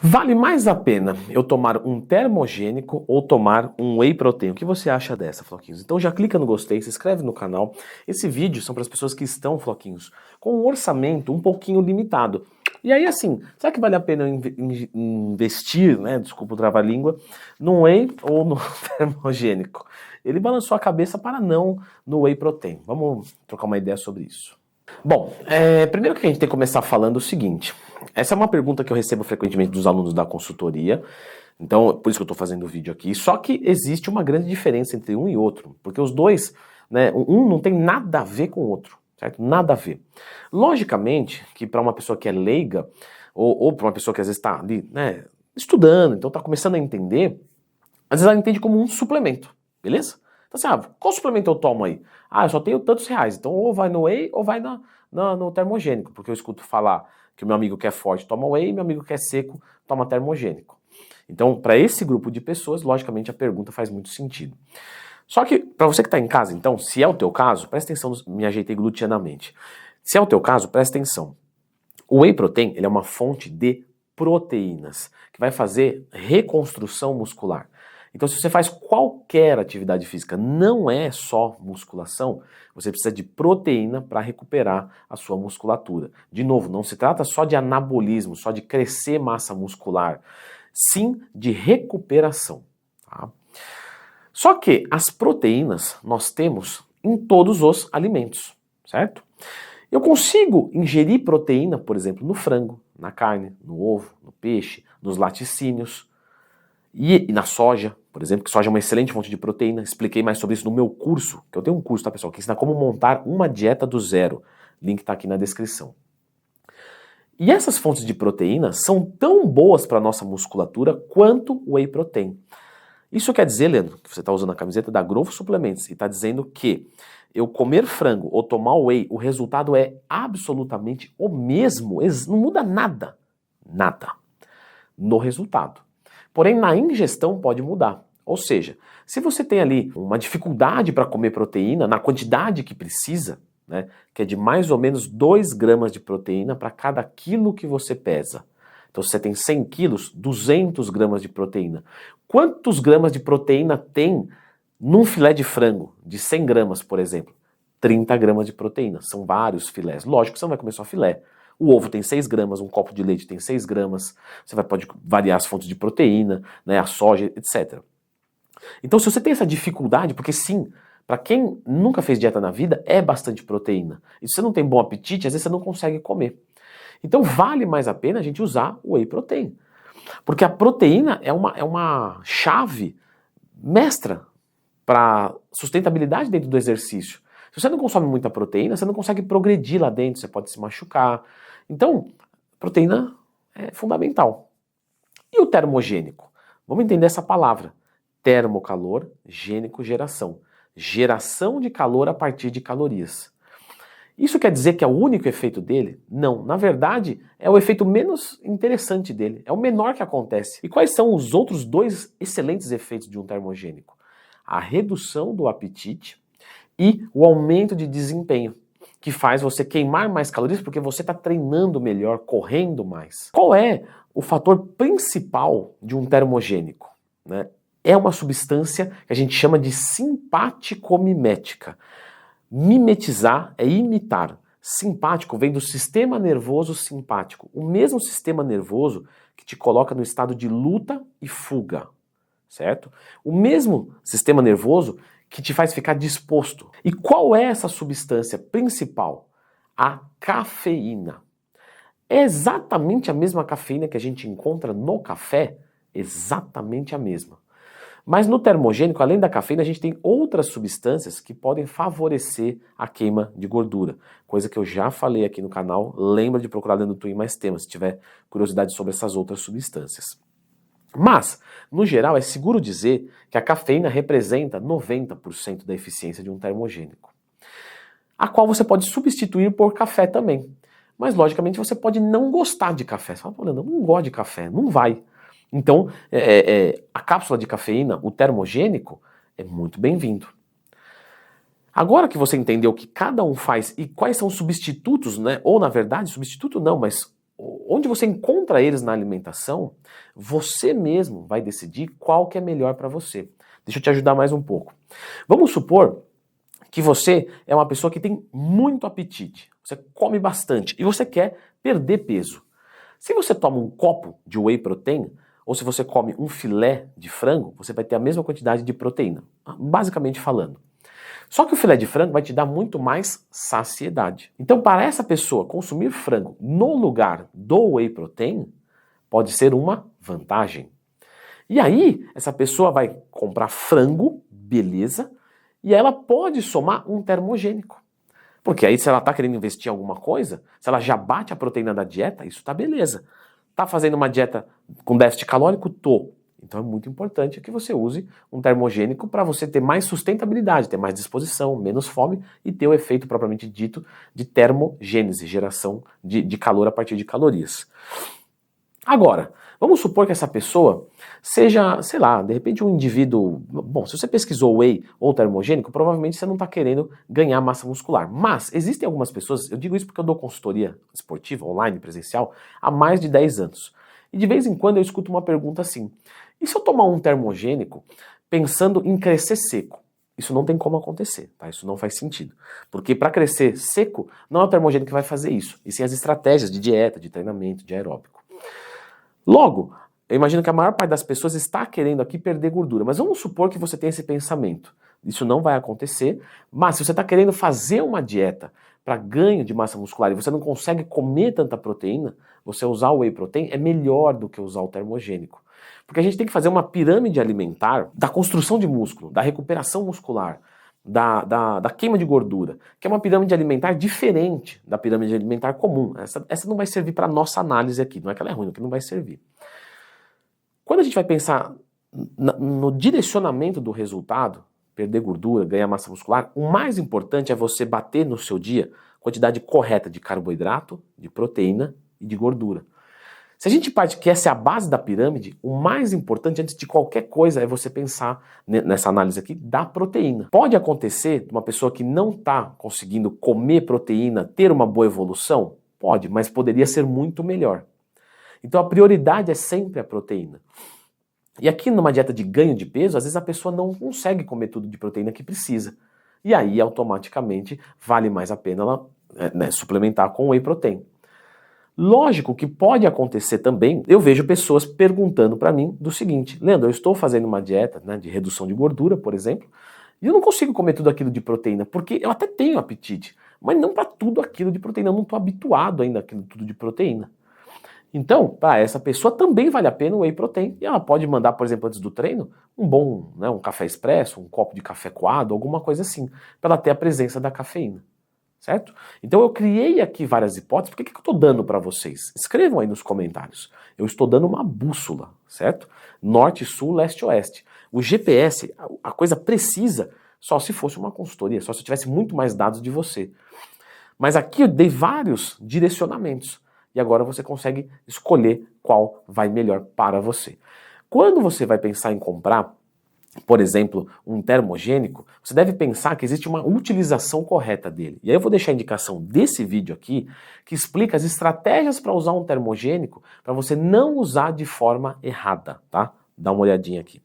Vale mais a pena eu tomar um termogênico ou tomar um whey protein? O que você acha dessa, Floquinhos? Então já clica no gostei, se inscreve no canal. Esse vídeo são para as pessoas que estão, Floquinhos, com um orçamento um pouquinho limitado. E aí assim, será que vale a pena eu investir, né, desculpa o trava-língua, no whey ou no termogênico? Ele balançou a cabeça para não no whey protein. Vamos trocar uma ideia sobre isso. Bom, primeiro que a gente tem que começar falando o seguinte. Essa é uma pergunta que eu recebo frequentemente dos alunos da consultoria, então por isso que eu estou fazendo o vídeo aqui. Só que existe uma grande diferença entre um e outro, porque os dois, né, um não tem nada a ver com o outro, certo? Nada a ver. Logicamente que para uma pessoa que é leiga, ou para uma pessoa que às vezes está ali, né, estudando, então está começando a entender, às vezes ela entende como um suplemento, beleza? Então assim, qual suplemento eu tomo aí? Eu só tenho tantos reais, então ou vai no whey ou vai no termogênico, porque eu escuto falar que o meu amigo que é forte toma whey e meu amigo que é seco toma termogênico. Então, para esse grupo de pessoas, logicamente a pergunta faz muito sentido. Só que, para você que está em casa, então, se é o teu caso, presta atenção, me ajeitei glutianamente. Se é o teu caso, presta atenção. O whey protein, ele é uma fonte de proteínas, que vai fazer reconstrução muscular. Então, se você faz qualquer atividade física, não é só musculação, você precisa de proteína para recuperar a sua musculatura. De novo, não se trata só de anabolismo, só de crescer massa muscular, sim de recuperação. Tá? Só que as proteínas nós temos em todos os alimentos, certo? Eu consigo ingerir proteína, por exemplo, no frango, na carne, no ovo, no peixe, nos laticínios e na soja, por exemplo, que soja é uma excelente fonte de proteína. Expliquei mais sobre isso no meu curso, que eu tenho um curso, tá, pessoal, que ensina como montar uma dieta do zero. Link está aqui na descrição. E essas fontes de proteína são tão boas para a nossa musculatura quanto o whey protein. Isso quer dizer, Leandro, que você está usando a camiseta da Growth Suplementos e está dizendo que eu comer frango ou tomar whey, o resultado é absolutamente o mesmo, não muda nada, nada no resultado. Porém, na ingestão pode mudar. Ou seja, se você tem ali uma dificuldade para comer proteína na quantidade que precisa, né, que é de mais ou menos 2 gramas de proteína para cada quilo que você pesa. Então, se você tem 100 quilos, 200 gramas de proteína. Quantos gramas de proteína tem num filé de frango de 100 gramas, por exemplo? 30 gramas de proteína. São vários filés. Lógico que você não vai comer só filé. O ovo tem 6 gramas, um copo de leite tem 6 gramas. Você pode variar as fontes de proteína, né, a soja, etc. Então, se você tem essa dificuldade, porque sim, para quem nunca fez dieta na vida, é bastante proteína. E se você não tem bom apetite, às vezes você não consegue comer. Então, vale mais a pena a gente usar o whey protein. Porque a proteína é uma chave mestra para sustentabilidade dentro do exercício. Se você não consome muita proteína, você não consegue progredir lá dentro, você pode se machucar. Então, proteína é fundamental. E o termogênico? Vamos entender essa palavra. Termocalor, gênico, geração. Geração de calor a partir de calorias. Isso quer dizer que é o único efeito dele? Não. Na verdade, é o efeito menos interessante dele. É o menor que acontece. E quais são os outros 2 excelentes efeitos de um termogênico? A redução do apetite e o aumento de desempenho, que faz você queimar mais calorias porque você está treinando melhor, correndo mais. Qual é o fator principal de um termogênico? Né? É uma substância que a gente chama de simpaticomimética. Mimetizar é imitar. Simpático vem do sistema nervoso simpático, o mesmo sistema nervoso que te coloca no estado de luta e fuga, certo? O mesmo sistema nervoso que te faz ficar disposto. E qual é essa substância principal? A cafeína. É exatamente a mesma cafeína que a gente encontra no café? Exatamente a mesma. Mas no termogênico, além da cafeína, a gente tem outras substâncias que podem favorecer a queima de gordura. Coisa que eu já falei aqui no canal, lembra de procurar dentro do Twin mais temas, se tiver curiosidade sobre essas outras substâncias. Mas, no geral, é seguro dizer que a cafeína representa 90% da eficiência de um termogênico, a qual você pode substituir por café também. Mas, logicamente, você pode não gostar de café. Você fala, eu não gosto de café, não vai. Então, a cápsula de cafeína, o termogênico, é muito bem-vindo. Agora que você entendeu o que cada um faz e quais são os substitutos, né? Ou, na verdade, substituto não, mas onde você encontra eles na alimentação, você mesmo vai decidir qual que é melhor para você. Deixa eu te ajudar mais um pouco. Vamos supor que você é uma pessoa que tem muito apetite, você come bastante e você quer perder peso. Se você toma um copo de whey protein, ou se você come um filé de frango, você vai ter a mesma quantidade de proteína, basicamente falando. Só que o filé de frango vai te dar muito mais saciedade. Então, para essa pessoa, consumir frango no lugar do whey protein pode ser uma vantagem. E aí, essa pessoa vai comprar frango, beleza, e ela pode somar um termogênico. Porque aí se ela está querendo investir em alguma coisa, se ela já bate a proteína da dieta, isso tá beleza. Tá fazendo uma dieta com déficit calórico? Tô. Então é muito importante que você use um termogênico para você ter mais sustentabilidade, ter mais disposição, menos fome e ter o efeito propriamente dito de termogênese, geração de calor a partir de calorias. Agora, vamos supor que essa pessoa seja, sei lá, de repente um indivíduo... Bom, se você pesquisou whey ou termogênico, provavelmente você não está querendo ganhar massa muscular. Mas existem algumas pessoas, eu digo isso porque eu dou consultoria esportiva, online, presencial, há mais de 10 anos. E de vez em quando eu escuto uma pergunta assim, e se eu tomar um termogênico pensando em crescer seco? Isso não tem como acontecer, tá? Isso não faz sentido. Porque para crescer seco, não é o termogênico que vai fazer isso, e sim as estratégias de dieta, de treinamento, de aeróbico. Logo, eu imagino que a maior parte das pessoas está querendo aqui perder gordura, mas vamos supor que você tem esse pensamento. Isso não vai acontecer, mas se você está querendo fazer uma dieta para ganho de massa muscular e você não consegue comer tanta proteína, você usar o whey protein é melhor do que usar o termogênico. Porque a gente tem que fazer uma pirâmide alimentar da construção de músculo, da recuperação muscular, da queima de gordura, que é uma pirâmide alimentar diferente da pirâmide alimentar comum. Essa não vai servir para nossa análise aqui, não é que ela é ruim, é que não vai servir. Quando a gente vai pensar no direcionamento do resultado, perder gordura, ganhar massa muscular, o mais importante é você bater no seu dia a quantidade correta de carboidrato, de proteína e de gordura. Se a gente parte que essa é a base da pirâmide, o mais importante antes de qualquer coisa é você pensar nessa análise aqui da proteína. Pode acontecer de uma pessoa que não está conseguindo comer proteína ter uma boa evolução? Pode, mas poderia ser muito melhor. Então a prioridade é sempre a proteína. E aqui numa dieta de ganho de peso, às vezes a pessoa não consegue comer tudo de proteína que precisa. E aí automaticamente vale mais a pena ela suplementar com whey protein. Lógico que pode acontecer também, eu vejo pessoas perguntando para mim do seguinte, Leandro, eu estou fazendo uma dieta de redução de gordura, por exemplo, e eu não consigo comer tudo aquilo de proteína, porque eu até tenho apetite, mas não para tudo aquilo de proteína, eu não estou habituado ainda àquilo tudo de proteína. Então, para essa pessoa também vale a pena o whey protein, e ela pode mandar, por exemplo, antes do treino, um café expresso, um copo de café coado, alguma coisa assim, para ela ter a presença da cafeína. Certo? Então eu criei aqui várias hipóteses, por que eu estou dando para vocês? Escrevam aí nos comentários. Eu estou dando uma bússola, certo? Norte, sul, leste, oeste. O GPS, a coisa precisa, só se fosse uma consultoria, só se eu tivesse muito mais dados de você. Mas aqui eu dei vários direcionamentos, e agora você consegue escolher qual vai melhor para você. Quando você vai pensar em comprar, por exemplo, um termogênico, você deve pensar que existe uma utilização correta dele. E aí eu vou deixar a indicação desse vídeo aqui, que explica as estratégias para usar um termogênico, para você não usar de forma errada, tá? Dá uma olhadinha aqui.